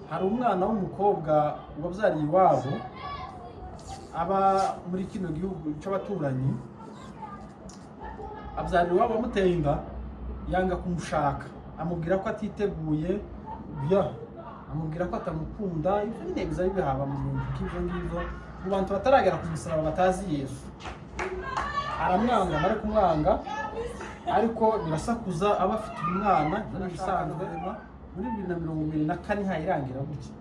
hari umwana w'umukobwa wabyariye iwabo aba muri kino gihugu cy'abaturanyi, abyarira iwabo amuteye inda, yanga kumushaka, amubwira ko atiteguye, amubwira ko atamukunda. Ibyo nyine biza bibihaba mu bintu nk'ibyo ngibyo mu bantu bataragera ku musaraba batazi Yesu. Aramwanga, amara kumwanga, ariko birasakuza aba afite umwana n'ibisanzwe. Muri 2024 hayirangira gutya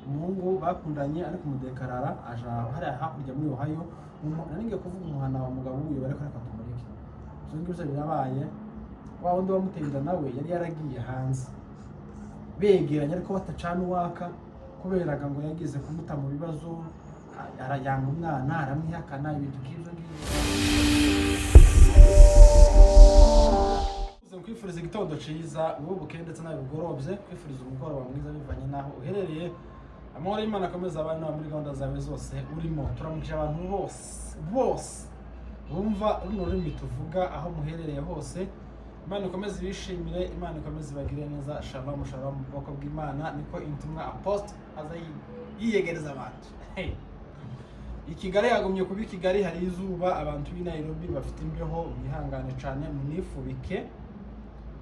umuhungu bakundanye ari kumudekarara aja hariya hakurya muri Ohio. Naringiye kuvuga umuhana wa mugabo uyu bariko reka tumureke. Ibyo ngibyo birabaye, wa wundi wamutenda nawe yari yaragiye hanze begeranye ariko batacana uwaka kuberaga ngo yagize kumuta mu bibazo, arayanga umwana aramwihakana, ibintu nk'ibyo ngibyo. Kwifuriza igitondo ciza ubu bukeye ndetse nabigorobye, kwifuriza umugoroba mwiza bivanye naho uherereye. Amahoro y'Imana akomeza abana muri gahunda zawe zose urimo. Turamukije abantu bose bumva runo rurimi tuvuga aho muherereye hose. Imana ikomeze ibishimire, Imana ikomeze ibagire neza. Shalom shalom mu bwoko bw'Imana, niko intumwa apostle aza yiyegereza abantu. I Kigali yagumye kuba i Kigali hari izuba, abantu b'i Nairobi bafite imbeho, mwihangane cyane munifubike.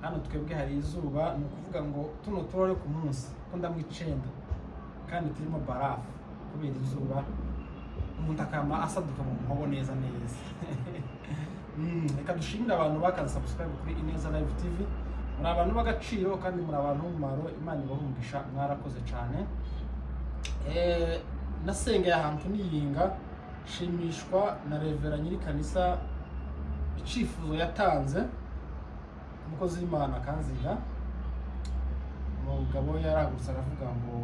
Hano twebwe hari izuba, ni ukuvuga ngo tuno turore ku munsi ko ndamwicenda kandi turimo barafu kubera izuba, umuntu akama asaduka mu muhobo neza. Reka dushimire abantu bakaza subscribe kuri Ineza Live TV. Muri abantu b'agaciro kandi muri abantu b'umumaro, Imana ibahungisha, mwarakoze cyane. Nasengeye ahantu niyinga, shimishwa na Revera nyiri kanisa icifuzo yatanze, umukozi w'Imana kanziga. Umugabo yaragutse aravuga ngo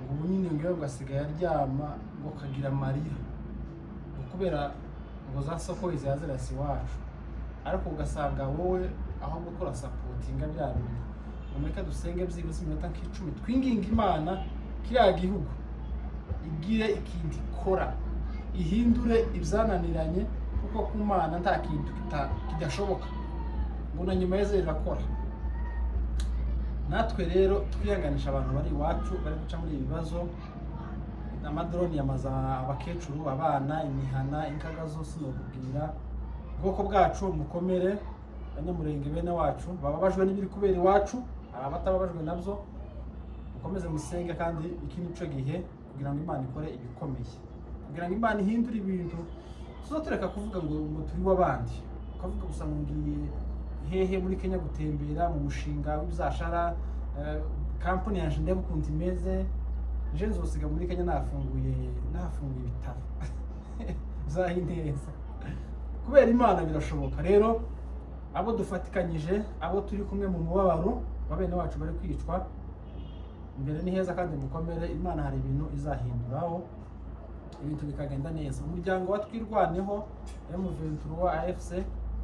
ubu nyine ngiye ngasigaye aryama ngo kagira amarira kubera ngo za soko izazirasi wacu, ariko ugasanga wowe aho gukora supportinga bya bintu. Umureka dusenge byibuze iminota nk'icumi twinginga Imana kiriya gihugu igire ikindi kora, ihindure ibyananiranye, kuko ku Mana nta kintu kidashoboka ngo na nyuma yeze irakora. Natwe rero twihanganisha abantu bari iwacu bari guca muri ibibazo, amadrone yamaza abakecuru, abana, imihana, inkaga zose no kubwira ubwoko bwacu mukomere. Abanyamurenge bene wacu bababajwe n'ibiri kubera iwacu, abatababajwe nabyo mukomeze musenge, kandi iki nico gihe kugira ngo Imana ikore ibikomeye, kugira ngo Imana ihindure ibintu. Tuzotereka kuvuga ngo turi wabandi, ukavuga gusa ngo ngiye hehe muri Kenya gutembera mu mushinga w'ibizashara, company yanje ndebe ukuntu imeze, je nzosiga muri Kenya nafunguye ibitaro zahindeza. Kubera Imana birashoboka. Rero abo dufatikanyije, abo turi kumwe mu mubabaro babene wacu bari kwicwa, imbere ni heza kandi mukomere. Imana hari ibintu izahinduraho, ibintu bikagenda neza. Umuryango wa Twirwaneho M23 AFC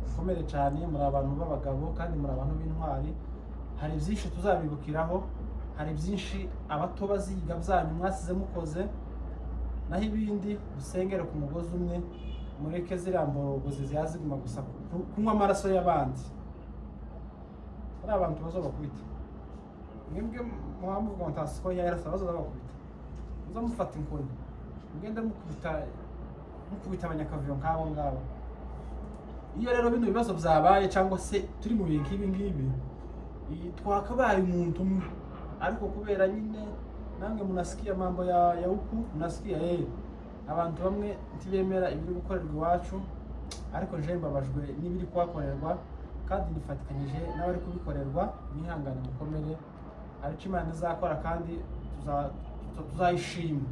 ukomere cyane, muri abantu b'abagabo kandi muri abantu b'intwari. Hari byinshi tuzabibukiraho, hari byinshi abato baziga byanyu mwasize mukoze, naho ibindi dusengere ku mugozi umwe, mureke ziramborogo zizaziguma gusa kunywa amaraso y'abandi. Hari abantu bazobakubita, mwebwe muhamuvuga ngo ntasiko yarasa bazobakubita, muzamufata inkoni mugende mukubita abanyakavuyo nk'abo ngabo. Iyo rero bino bibazo byabaye cyangwa se turi mu bintu nk'ibi ngibi, twakabaye umuntu umwe, ariko kubera nyine namwe munasikia mambo ya huku, munasikia abantu bamwe ntibemera ibiri gukorerwa iwacu, ariko je mbabajwe n'ibiri kwakorerwa kandi nifatikanyije n'abari kubikorerwa. Mwihangane mukomere, ariko Imana izakora kandi tuzayishima.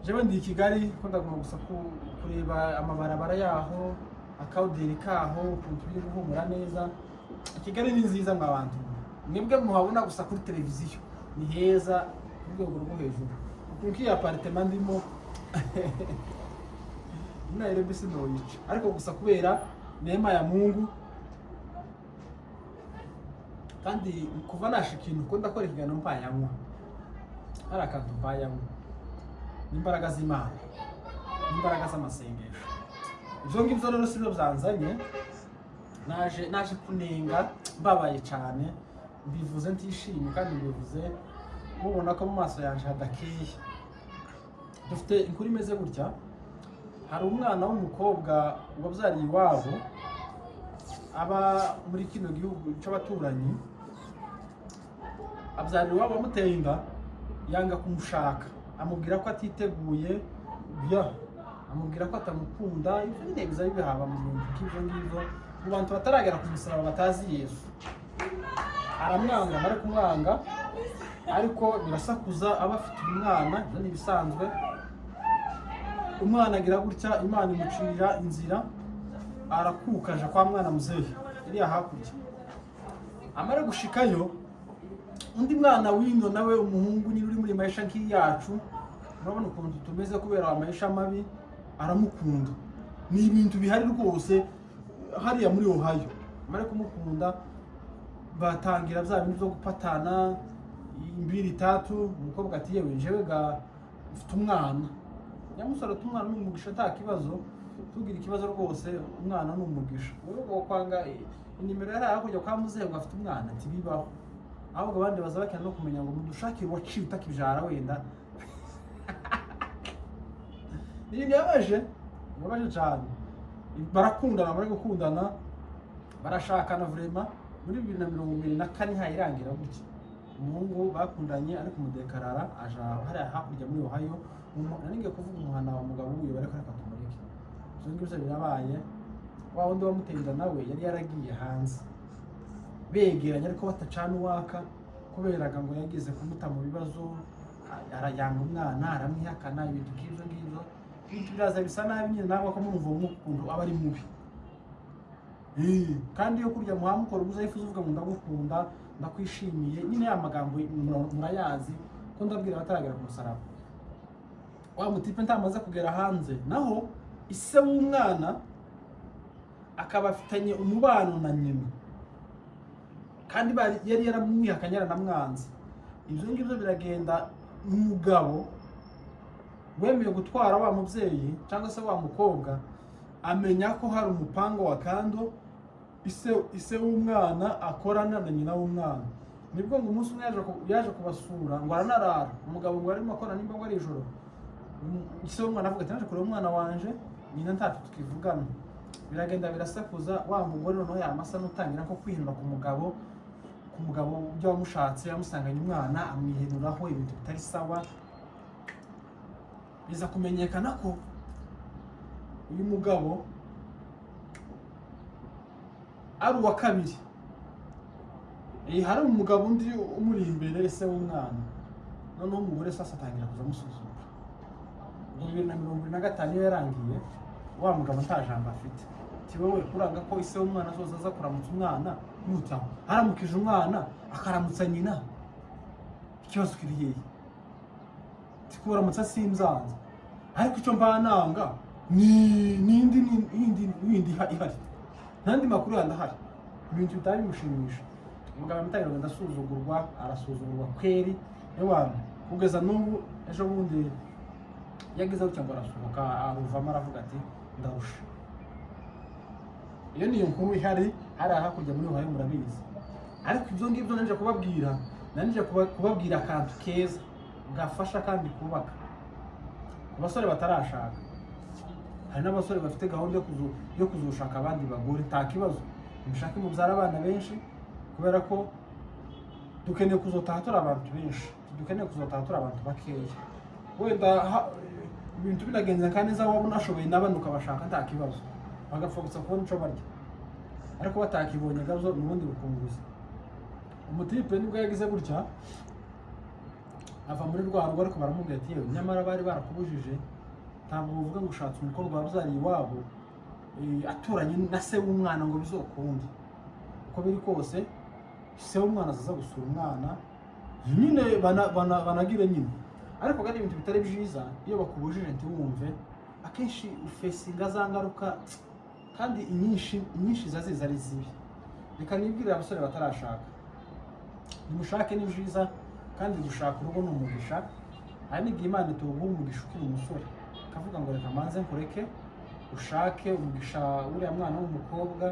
Jewe ndi i Kigali, ko ndaguma gusa kureba amabarabara yaho, akawuderi kaho, ukuntu biri guhumura neza. Kigali ni nziza mw'abantu, mwebwe muhabona gusa kuri televiziyo, ni heza ku rwego rwo hejuru. Ukuntu iyi apartment ndimo Nairobi sinoyica, ariko gusa kubera neema ya Mungu. Kandi kuva nasha ikintu ko ndakora ikiganiro mpayanywa, hari akantu mpayanywa, n'imbaraga z'Imana, n'imbaraga z'amasengesho. Ibyo ngibyo rero sibyo byanzanye, naje kunenga mbabaye cyane, mbivuze ntishimye kandi mbivuze mubona ko mu maso yanje hadakeye. Dufite inkuru imeze gutya, hari umwana w'umukobwa wabyariye iwabo aba muri kino gihugu cy'abaturanyi, abyarira iwabo amuteye inda, yanga kumushaka, amubwira ko atiteguye, amubwira ko atamukunda. Ibyo nyine biza bibihaba mu bintu nk'ibyo ngibyo mu bantu bataragera ku musaraba batazi Yesu. Aramwanga, amara kumwanga, ariko birasakuza, aba afite umwana, ibyo ni ibisanzwe. Umwana agira gutya, Imana imucira inzira, arakukaje kwa mwana muzehe iriya hakurya. Amara gushikayo, undi mwana w'ino nawe umuhungu nyine uri muri maisha nk'iyacu, urabona ukuntu tumeze kubera amaisha mabi, aramukunda. Ni ibintu bihari rwose hariya muri Ohio. Amara kumukunda, batangira bya bintu byo gupatana 2-3. Umukobwa ati yewe jewe ga mfite umwana. Nyamusore tumwana n'umugisha nta kibazo, tugira ikibazo rwose, umwana n'umugisha. Wowe kwanga inimero yari akujya kwa muzehe ngo afite umwana ati bibaho. Ahubwo abandi baza bakena no kumenya ngo mudushakire waciye utakijara wenda. Ni yabaje cyane. Barakundana, bari gukundana, barashakana vraiment muri 2024 hayirangira gutya. Umuhungu bakundanye ariko umudekarara aja hariya hakurya muri Ohio. Naninge kuvuga umuhana wa mugabo uyu bareka akatumurike. Izo ngibyo birabaye. Wa wundi wamutenda nawe yari yaragiye hanze, begeranye ariko batacana uwaka, kuberaga ngo yagize kumuta mu bibazo, arayanga umwana, aramwihakana, ibintu nk'ibyo ngibyo. Ibintu biraza bisa nabi nyine, ntabwo ko murumva ukuntu aba ari mubi. Kandi yo kurya muhamukora ubuzayifuza uvuga ngo ndagukunda, ndakwishimiye, nyine ya magambo murayazi ko ndabwira abataragera ku musaraba. Wa mutipe ntamaze kugera hanze, naho ise w'umwana akaba afitanye umubano na nyina, kandi yari yaramwihakanye aranamwanze. Ibyo ngibyo biragenda, umugabo wemeye gutwara wa mubyeyi cyangwa se wa mukobwa amenya ko hari umupango wa kando ise w'umwana akorana na nyina w'umwana. Nibwo ngo umunsi umwe yaje kubasura, ngo aranarara, umugabo ngo arimo akora nimba ngo ari ijoro. Ise w'umwana avuga ati naje kureba umwana wanje, nyina ntacyo tukivugana. Biragenda birasakuza, wa mugore noneho yamasa n'utangira ko kwihinura ku mugabo ujya wamushatse, yamusanganye umwana, amwihenuraho ibintu bitari sawa. Biza kumenyekana ko uyu mugabo ari uwa kabiri. Hari umugabo undi umuri imbere se w'umwana, noneho umugore sasa atangira kuza amusuzuma. 2025 iyo yarangiye, wa mugabo nta jambo afite. Wowe kuranga ko ise w'umwana azoza aza kuramutsa umwana mutaho, aramukije umwana akaramutsa nyina, ikibazo kiri hehe? Tikuramutsa simzanza, ariko icyo mbananga n'indi ihari, nandi makuru yandahari, ibintu bitari bimushimisha. Umugabo amutangira ndasuzugurwa, arasuzugurwa kweri y'abantu, kugeza n'ubu ejo bundi yagize gutya ngo arasohoka, aruvamo aravuga ati ndarusha. Iyo niyo nkuru ihari hari hakurya muri Ohio murabizi. Ariko ibyo ngibyo nanije kubabwira akantu keza gafasha kandi kubaka ku basore batarashaka. Hari n'abasore bafite gahunda yo kuzushaka abandi bagore, nta kibazo, mushake mubyara abana benshi, kubera ko dukeneye kuzotaha turi abantu benshi, dukeneye kuzotaha turi abantu bakeya. Wenda ibintu binagenze kandi neza, waba unashoboye n'abandi ukabashaka nta kibazo, bagapfutsa kubona icyo barya. Ariko batakibonye gazo n'ubundi bukunguzi. Umutipe nibwo yagize gutya, ava muri rwa rugo, ariko baramubwira ati yewe nyamara bari barakubujije, ntabwo uvuga ngo ushatse umukobwa wabyariye iwabo aturanye na se w'umwana ngo bizokunde. Uko biri kose se w'umwana azaza gusura umwana, nyine banagire nyine. Ariko kandi ibintu bitari byiza iyo bakubujije ntiwumve, akenshi ufesinga za ngaruka, kandi inyinshi zaziza ari zibi. Reka nibwirira abasore batarashaka, nimushake ni byiza, kandi gushaka urugo ni umugisha. Hari n'igihe Imana ituguha umugisha ukiri umusore, ikavuga ngo reka manze nkureke ushake umugisha uriya mwana w'umukobwa,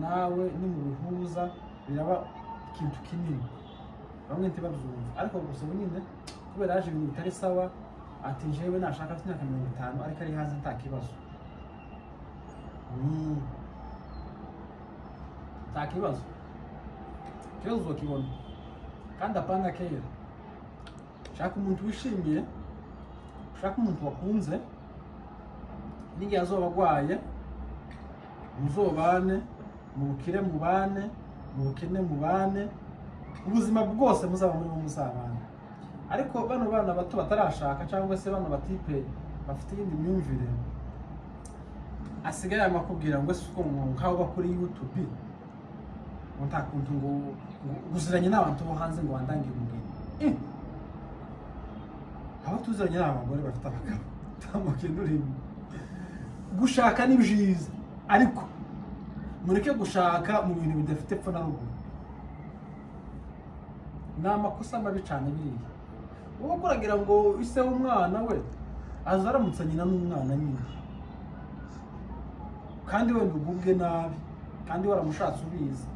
nawe nimubihuza biraba ikintu kinini. bamwe ntibabyumva, ariko gusa ubu nyine kubera yaje ibintu bitari sawa, ati jewe nashaka afite imyaka 50 ariko ari hanze nta kibazo. Nta kibazo, ikibazo uzokibona kandi apana kera. Shaka umuntu wishimiye, shaka umuntu wakunze, n'igihe azoba agwaye muzobane, mu bukire mubane, mu bukene mubane, ubuzima bwose muzaba muri muzabana. Ariko bano bana bato batarashaka cyangwa se bano batipe bafite iyindi myumvire, asigaye amakubwira ngo ese uko nkaho bakuri YouTube ngo nta kuntu ngo guziranye n'abantu bo hanze ngo wandangiye umugeni. Aba tuziranye n'abagore bafite abagabo tamukintu urimo. Gushaka ni byiza, ariko mureke gushaka mu bintu bidafite epfo na ruguru. Ni amakosa mabi cyane biriya. Uwo kuragira ngo ise w'umwana we azaramutse nyina n'umwana nyine, kandi wenda ugubwe nabi, kandi waramushatse ubizi.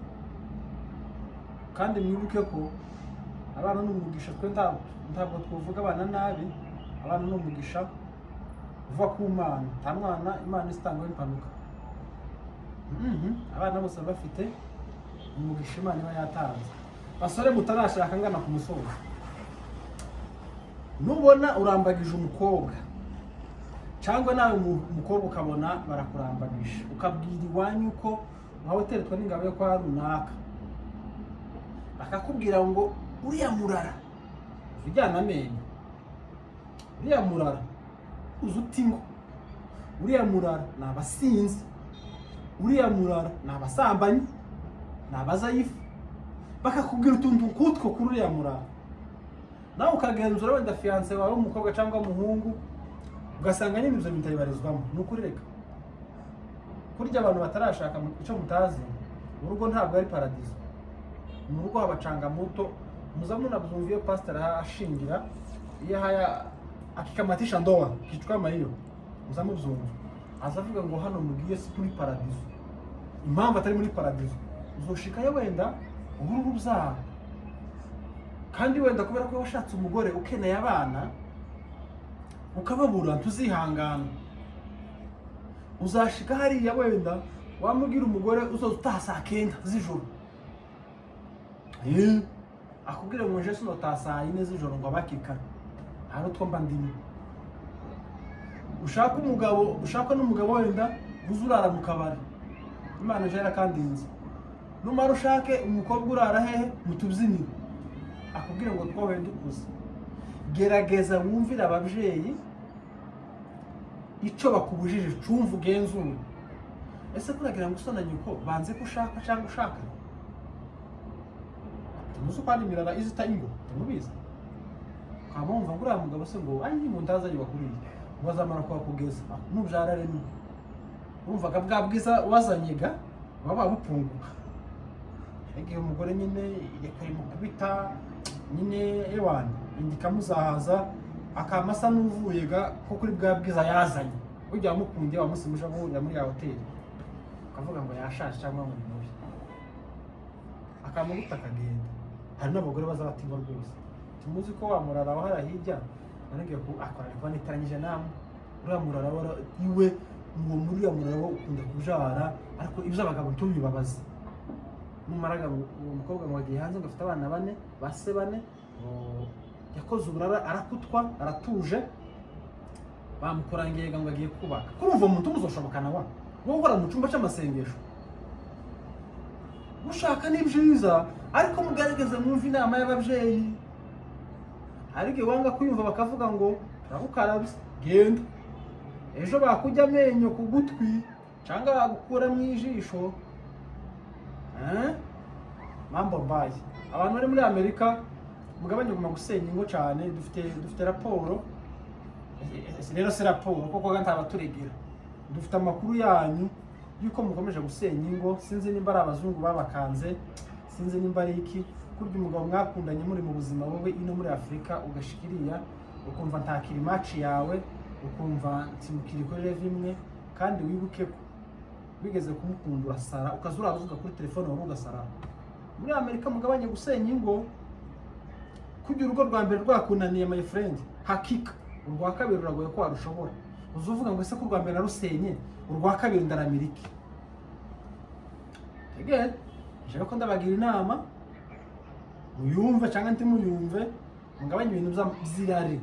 Kandi mwibuke ko abana n'umugisha, twe ntabwo twovuga abana nabi. Abana n'umugisha uva ku Mana, nta mwana Imana isitanga impanuka. Abana bose bafite umugisha Imana iba yatanze. Basore mutarashaka ngana ku musozi, nubona urambagije umukobwa cyangwa nawe umukobwa ukabona barakurambagije, ukabwira iwanyu ko wawe teretwa n'ingabo yo kwa runaka, bakakubwira ngo uriya murara ujyana amenyo, uriya murara uzuta ingo, uriya murara ni abasinzi, uriya murara ni abasambanyi, ni abazayifu, bakakubwira utuntu nk'utwo kuri uriya murara. Nawe ukagenzura wenda fiance wawe umukobwa cyangwa umuhungu, ugasanga nyine ibyo bitayibarizwamo. Ni ukuri reka kurya abantu batarashaka icyo mutazi, mu rugo ntabwo ari paradizo. Mu rugo habacanga muto, muzamuna buzumva iyo pastor ashingira iyo haya akikamatisha ndoa kichukua mahiyo, muzamuzumva azavuga ngo hano mugiye si kuri paradizo. Impamvu atari muri paradizo, uzoshikayo wenda uhuru ubyara, kandi wenda kubera ko washatse umugore ukeneye abana ukababura, tuzihangana. Uzashika hariya wenda wamubwira umugore uzoza utaha saa 9 z'ijoro, akubwira ngo nje sino utaha saa 4 z'ijoro ngo abakika hari utwo mba ndimo. Ushaka n'umugabo wenda uzurara mu kabari, Imana jera kandi nzi. Numara ushake umukobwa urara hehe mu tubyiniro, akubwira ngo twawe dukuze. Gerageza wumvira ababyeyi icyo bakubujije, cumva ugenzura. Ese kuragira ngo usona nyuko banze kushaka cyangwa ushaka, tumuzi ko ari mirara izita ingo, tumubizi kamumva ngo uriya mugabo se ngo ari mu ndaza yibakuriye ngo azamara kwa kugeza nubyara rero, urumvaga bwa bwiza wazanyega baba bupunguka. Igihe umugore nyine yakari mu kubita nyine ewana indika muzahaza akamasa n'uvuyega ko kuri bwa bwiza yazanye, ujya mukundiye wamusimuje guhurira muri ya hoteli, akavuga ngo yashaje cyangwa ngo mubi, akamuguta akagenda. Hari n'abagore bazabatinga rwose, tumuzi ko wamurara aho harahijya nanagiye ko akora kuba nitaranyije namwe. Uriya murara wara iwe ngo muri ya murara ukunda kujara, ariko ibyo abagabo tubibabaza. Numaraga uwo mukobwa ngo agiye hanze ngo afite abana 4 base 4, yakoze uburara arakutwa aratuje, bamukorangiye ngo agiye kubaka. Kurumva umuntu muzoshobokana wa wo gukora mu cyumba cy'amasengesho. Gushaka ni byiza, ariko mugaragaze mwumva inama y'ababyeyi. Ariko wanga kuyumva bakavuga ngo turabukarabye genda, ejo bakujya amenyo ku gutwi cyangwa bagukura mu ijisho. Mambo mbaye abantu bari muri Amerika mugabanye guma gusenya ingo cyane. Dufite raporo, rero se raporo kuko ganta abaturegera, dufite amakuru yanyu yuko mukomeje gusenya ingo. Sinzi nimba ari abazungu babakanze, sinzi nimba ari iki. Kurya umugabo mwakundanye muri mu buzima wowe ino muri Afrika ugashikiriya ukumva ntakiri match yawe, ukumva ntimukiri kuri level imwe, kandi wibuke ko bigeze kumukunda urasara ukazura abavuga kuri telefone wowe ugasara. Muri Amerika mugabanye gusenya ingo, kugira urugo rwa mbere rwakunaniye my friend, hakika urwa kabiri ruragoye ko warushobora. Uzuvuga ngo ese ko urwa mbere narusenye, urwa kabiri ndaramiriki. Again, je ko ndabagira inama muyumve cyangwa ntimuyumve, mugabanye ibintu by'irari,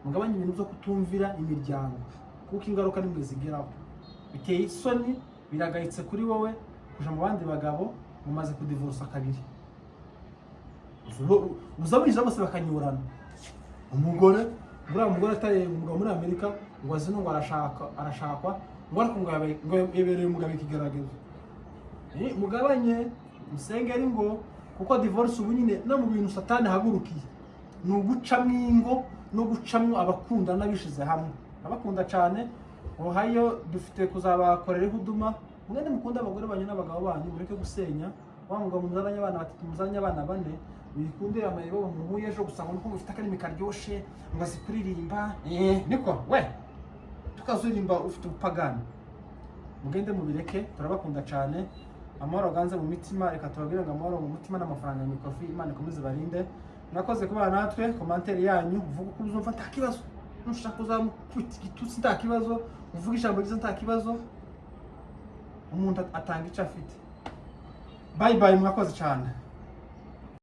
mugabanye ibintu byo kutumvira imiryango, kuko ingaruka nimwe zigeraho. Biteye isoni, biragayitse kuri wowe kuja mu bandi bagabo mumaze kudivorce kabiri. Uzabije bose bakanyurana. Umugore atari umugabo muri Amerika ngo azino ngo arashakwa ngo ariko ngo yebereye umugabo ikigaragaza. Mugabanye musengeri ngo kuko divorce ubu nyine no mu bintu satani hagurukiye ni ugucamwo ingo no gucamwo abakundana bishize hamwe. Abakunda cyane Ohio dufite kuzabakorera ihuduma, mwene mukunda abagore banyu n'abagabo banyu, mureke gusenya. Wa mugabo muzaranye abana batatu, muzaranye abana bane, bikundira amayebo mu ejo gusanga nuko mufite akarimi karyoshe ngo azikuririmba. Niko we tukazurimba ufite ubupagani. Mugende mubireke, turabakunda cyane. Amahoro ganze mu mitima, reka tubabwire ngo amahoro mu mutima n'amafaranga ni kofi. Imana ikomeze barinde. Nakoze kubana natwe, commentaire yanyu uvuga ko uzumva nta kibazo, nushaka kuzamukwita igitutsi nta kibazo, uvuga ijambo ryiza nta kibazo, umuntu atanga icyo afite. Bye bye, mwakoze cyane.